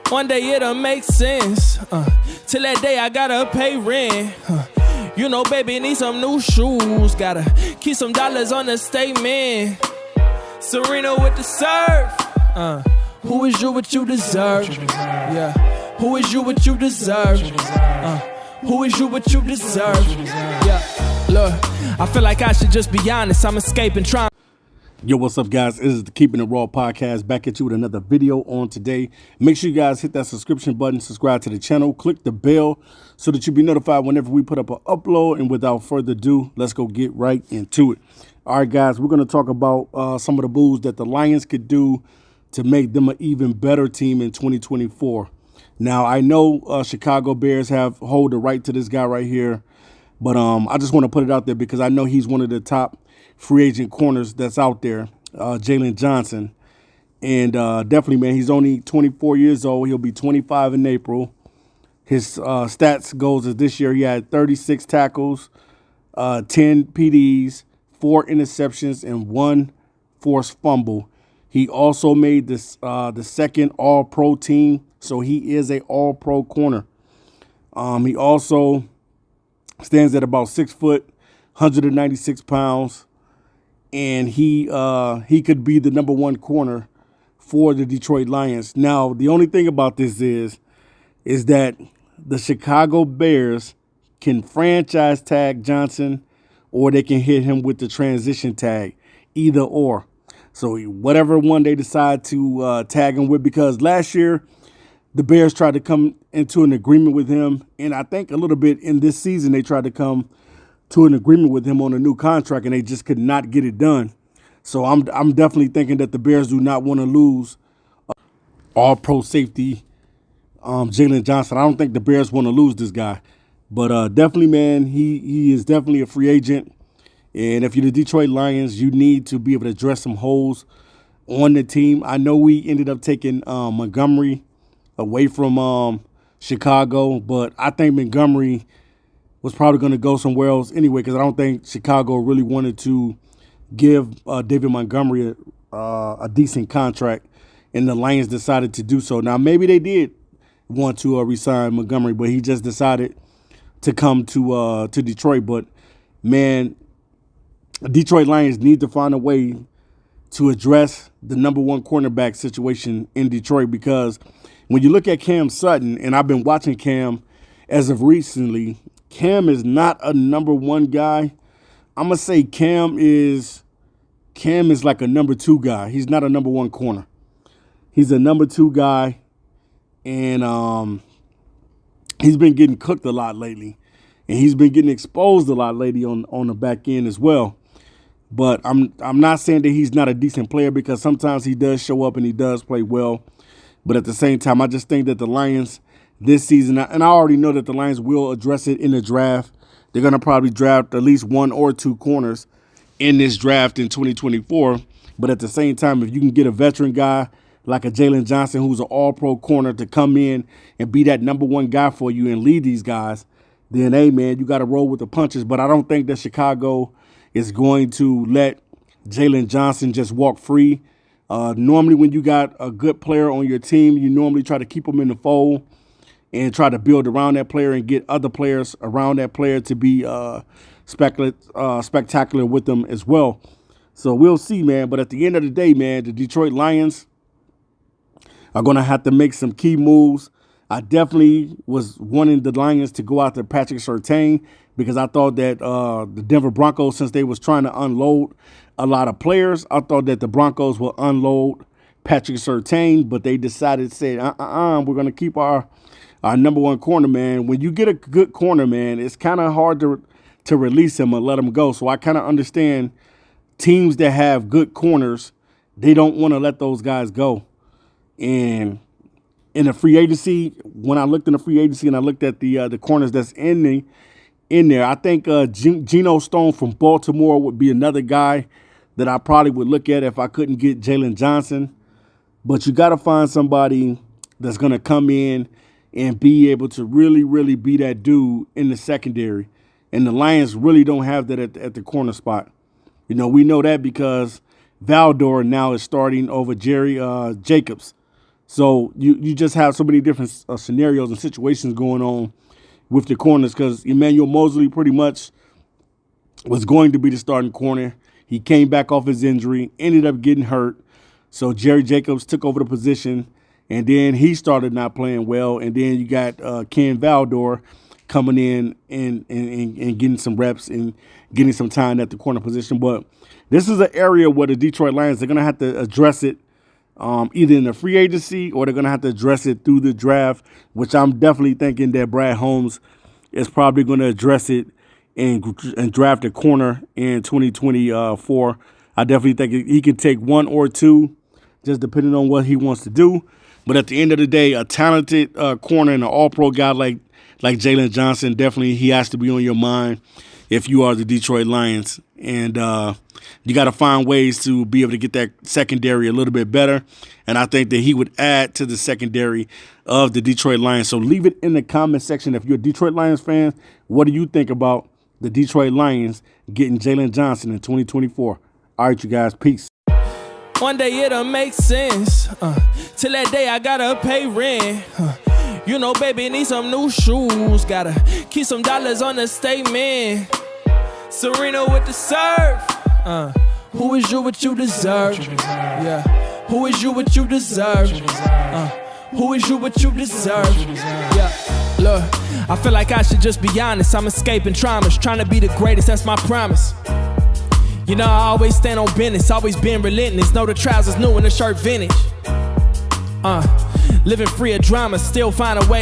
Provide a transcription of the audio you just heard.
One day it'll make sense. Till that day I gotta pay rent. You know, baby, need some new shoes. Gotta keep some dollars on the statement. Serena with the surf. Who is you what you deserve? Yeah. Who is you what you deserve? Who is you what you deserve? Yeah. Look, I feel like I should just be honest. I'm escaping trying. Yo, what's up, guys? This is the Keeping It Raw podcast, back at you with another video on today. Make sure you guys hit that subscription button, subscribe to the channel, click the bell so that you'll be notified whenever we put up an upload. And without further ado, let's go get right into it. All right, guys, we're going to talk about some of the moves that the Lions could do to make them an even better team in 2024. Now, I know Chicago Bears hold the right to this guy right here, but I just want to put it out there because I know he's one of the top free agent corners that's out there, Jaylon Johnson. And definitely, man, he's only 24 years old. He'll be 25 in April. His stats goals is this year he had 36 tackles, 10 PDs, 4 interceptions, and 1 forced fumble. He also made this the second All-Pro team, so he is a All-Pro corner. He also stands at about 6 foot, 196 pounds. And he could be the number one corner for the Detroit Lions. Now, the only thing about this is that the Chicago Bears can franchise tag Johnson, or they can hit him with the transition tag, either or. So whatever one they decide to tag him with, because last year the Bears tried to come into an agreement with him, and I think a little bit in this season they tried to come to an agreement with him on a new contract, and they just could not get it done. So I'm definitely thinking that the Bears do not want to lose all-pro safety Jaylon Johnson. I don't think the Bears want to lose this guy. But definitely, man, he is definitely a free agent. And if you're the Detroit Lions, you need to be able to address some holes on the team. I know we ended up taking Montgomery away from Chicago, but I think Montgomery was probably going to go somewhere else anyway, because I don't think Chicago really wanted to give David Montgomery a decent contract, and the Lions decided to do so. Now, maybe they did want to re-sign Montgomery, but he just decided to come to Detroit. But, man, Detroit Lions need to find a way to address the number one cornerback situation in Detroit, because when you look at Cam Sutton, and I've been watching Cam as of recently, Cam is not a number one guy. I'm going to say Cam is like a number two guy. He's not a number one corner. He's a number two guy, and he's been getting cooked a lot lately, and he's been getting exposed a lot lately on the back end as well. But I'm not saying that he's not a decent player, because sometimes he does show up and he does play well. But at the same time, I just think that the Lions this season, and I already know that the Lions will address it in the draft. They're going to probably draft at least 1 or 2 corners in this draft in 2024. But at the same time, if you can get a veteran guy like a Jaylon Johnson, who's an all-pro corner, to come in and be that number one guy for you and lead these guys, then, hey, man, you got to roll with the punches. But I don't think that Chicago is going to let Jaylon Johnson just walk free. Normally, when you got a good player on your team, you normally try to keep them in the fold and try to build around that player and get other players around that player to be spectacular with them as well. So we'll see, man. But at the end of the day, man, the Detroit Lions are going to have to make some key moves. I definitely was wanting the Lions to go after Patrick Surtain, because I thought that the Denver Broncos, since they was trying to unload a lot of players, I thought that the Broncos will unload Patrick Surtain, but they decided to say, we're going to keep our number one corner, man. When you get a good corner, man, it's kind of hard to release him and let him go. So I kind of understand teams that have good corners, they don't want to let those guys go. And in the free agency, when I looked in the free agency and I looked at the corners that's in there, I think Geno Stone from Baltimore would be another guy that I probably would look at if I couldn't get Jaylon Johnson. But you got to find somebody that's going to come in and be able to really, really be that dude in the secondary. And the Lions really don't have that at the corner spot. You know, we know that because Valdor now is starting over Jerry Jacobs. So you just have so many different scenarios and situations going on with the corners, because Emmanuel Mosley pretty much was going to be the starting corner. He came back off his injury, ended up getting hurt. So Jerry Jacobs took over the position, and then he started not playing well. And then you got Ken Valdor coming in and getting some reps and getting some time at the corner position. But this is an area where the Detroit Lions, they're going to have to address it either in the free agency, or they're going to have to address it through the draft, which I'm definitely thinking that Brad Holmes is probably going to address it and draft a corner in 2024. I definitely think he can take one or two, just depending on what he wants to do. But at the end of the day, a talented corner and an all-pro guy like Jaylon Johnson, definitely he has to be on your mind if you are the Detroit Lions. And you got to find ways to be able to get that secondary a little bit better. And I think that he would add to the secondary of the Detroit Lions. So leave it in the comment section. If you're a Detroit Lions fan, what do you think about the Detroit Lions getting Jaylon Johnson in 2024? All right, you guys, peace. One day it'll make sense. Till that day I gotta pay rent. You know, baby, need some new shoes. Gotta keep some dollars on the statement. Serena with the serve. Who is you what you deserve? Yeah. Who is you what you deserve? Who is you what you deserve? Yeah. Look, I feel like I should just be honest. I'm escaping traumas, trying to be the greatest, that's my promise. You know, I always stand on business, always been relentless. Know the trousers new and the shirt vintage. Living free of drama, still find a way.